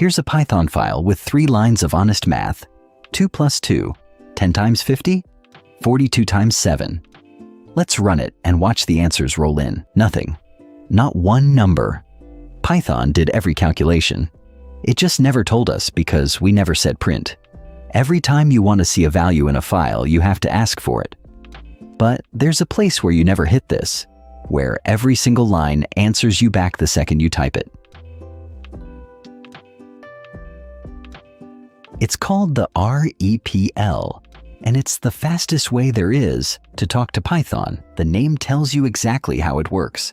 Here's a Python file with 3 lines of honest math. 2 plus 2, 10 times 50, 42 times 7. Let's run it and watch the answers roll in. Nothing. Not one number. Python did every calculation. It just never told us because we never said print. Every time you want to see a value in a file, you have to ask for it. But there's a place where you never hit this, where every single line answers you back the second you type it. It's called the REPL, and it's the fastest way there is to talk to Python. The name tells you exactly how it works.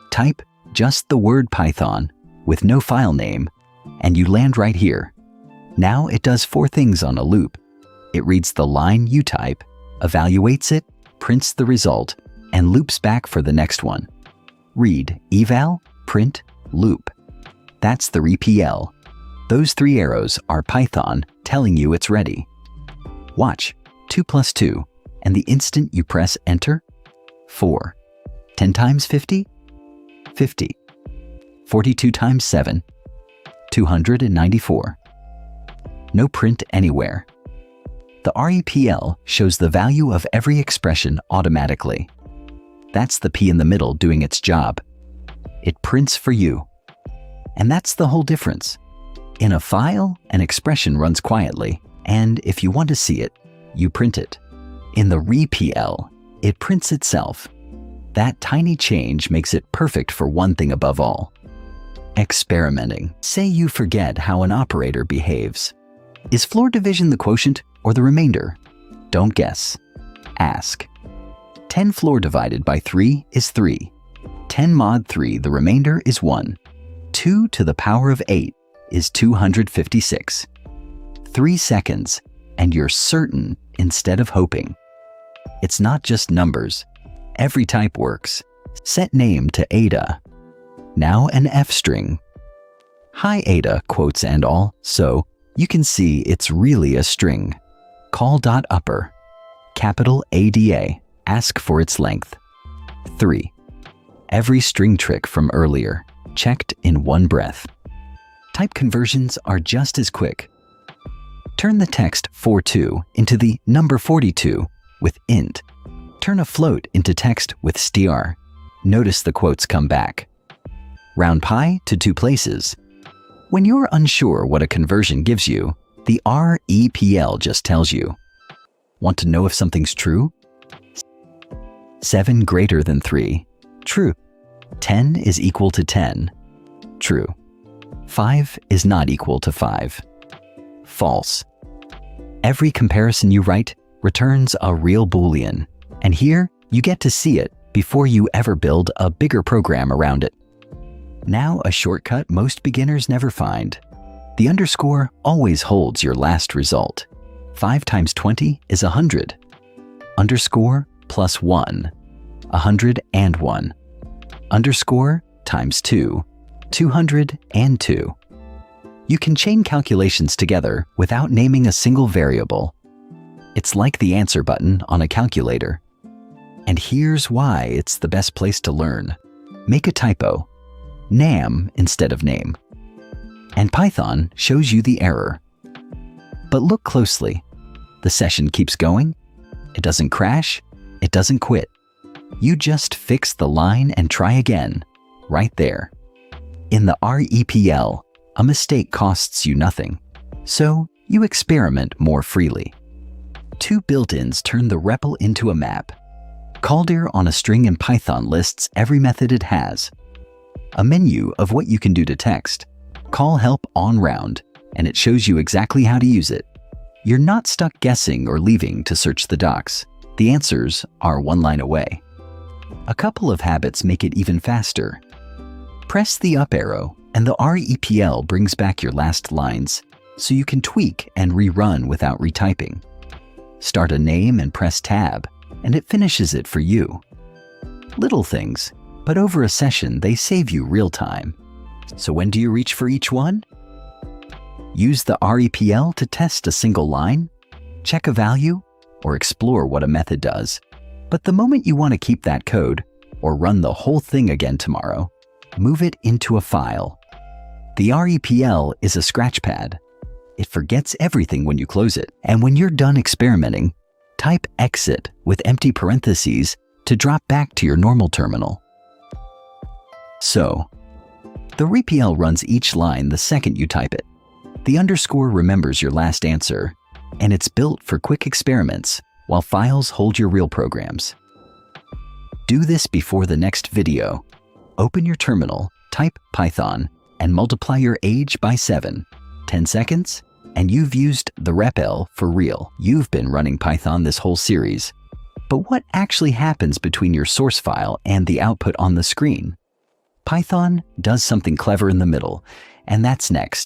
Type just the word Python with no file name, and you land right here. Now it does 4 things on a loop. It reads the line you type, evaluates it, prints the result, and loops back for the next one. Read, eval, print, loop. That's the REPL. Those 3 arrows are Python telling you it's ready. Watch, 2 plus 2, and the instant you press enter, 4. 10 times 50, 50. 42 times 7, 294. No print anywhere. The REPL shows the value of every expression automatically. That's the P in the middle doing its job. It prints for you. And that's the whole difference. In a file, an expression runs quietly, and if you want to see it, you print it. In the REPL, it prints itself. That tiny change makes it perfect for one thing above all: experimenting. Say you forget how an operator behaves. Is floor division the quotient or the remainder? Don't guess. Ask. 10 floor divided by 3 is 3. 10 mod 3, the remainder is 1. 2 to the power of 8 is 256. 3 seconds, and you're certain instead of hoping. It's not just numbers. Every type works. Set name to Ada. Now an F string. Hi Ada, quotes and all, so you can see it's really a string. Call .upper. Capital ADA. Ask for its length. 3. Every string trick from earlier, checked in one breath. Type conversions are just as quick. Turn the text 42 into the number 42 with int. Turn a float into text with str. Notice the quotes come back. Round pi to 2 places. When you're unsure what a conversion gives you, the REPL just tells you. Want to know if something's true? 7 greater than 3. True. 10 is equal to 10. True. 5 is not equal to 5. False. Every comparison you write returns a real Boolean, and here you get to see it before you ever build a bigger program around it. Now a shortcut most beginners never find. The underscore always holds your last result. 5 times 20 is 100. Underscore plus 1, 101. Underscore times 2, 202. You can chain calculations together without naming a single variable. It's like the answer button on a calculator. And here's why it's the best place to learn. Make a typo. Nam instead of name. And Python shows you the error. But look closely. The session keeps going. It doesn't crash. It doesn't quit. You just fix the line and try again, right there. In the REPL, a mistake costs you nothing, so you experiment more freely. 2 built-ins turn the REPL into a map. Calldir on a string in Python lists every method it has. A menu of what you can do to text. Call help on round, and it shows you exactly how to use it. You're not stuck guessing or leaving to search the docs. The answers are 1 line away. A couple of habits make it even faster. Press the up arrow, and the REPL brings back your last lines, so you can tweak and rerun without retyping. Start a name and press tab, and it finishes it for you. Little things, but over a session they save you real time. So when do you reach for each one? Use the REPL to test a single line, check a value, or explore what a method does. But the moment you want to keep that code, or run the whole thing again tomorrow, move it into a file. The REPL is a scratchpad. It forgets everything when you close it, and when you're done experimenting, type exit with empty parentheses to drop back to your normal terminal. So, the REPL runs each line the second you type it. The underscore remembers your last answer, and it's built for quick experiments while files hold your real programs. Do this before the next video. Open your terminal, type Python, and multiply your age by 7. 10 seconds, and you've used the REPL for real. You've been running Python this whole series. But what actually happens between your source file and the output on the screen? Python does something clever in the middle, and that's next.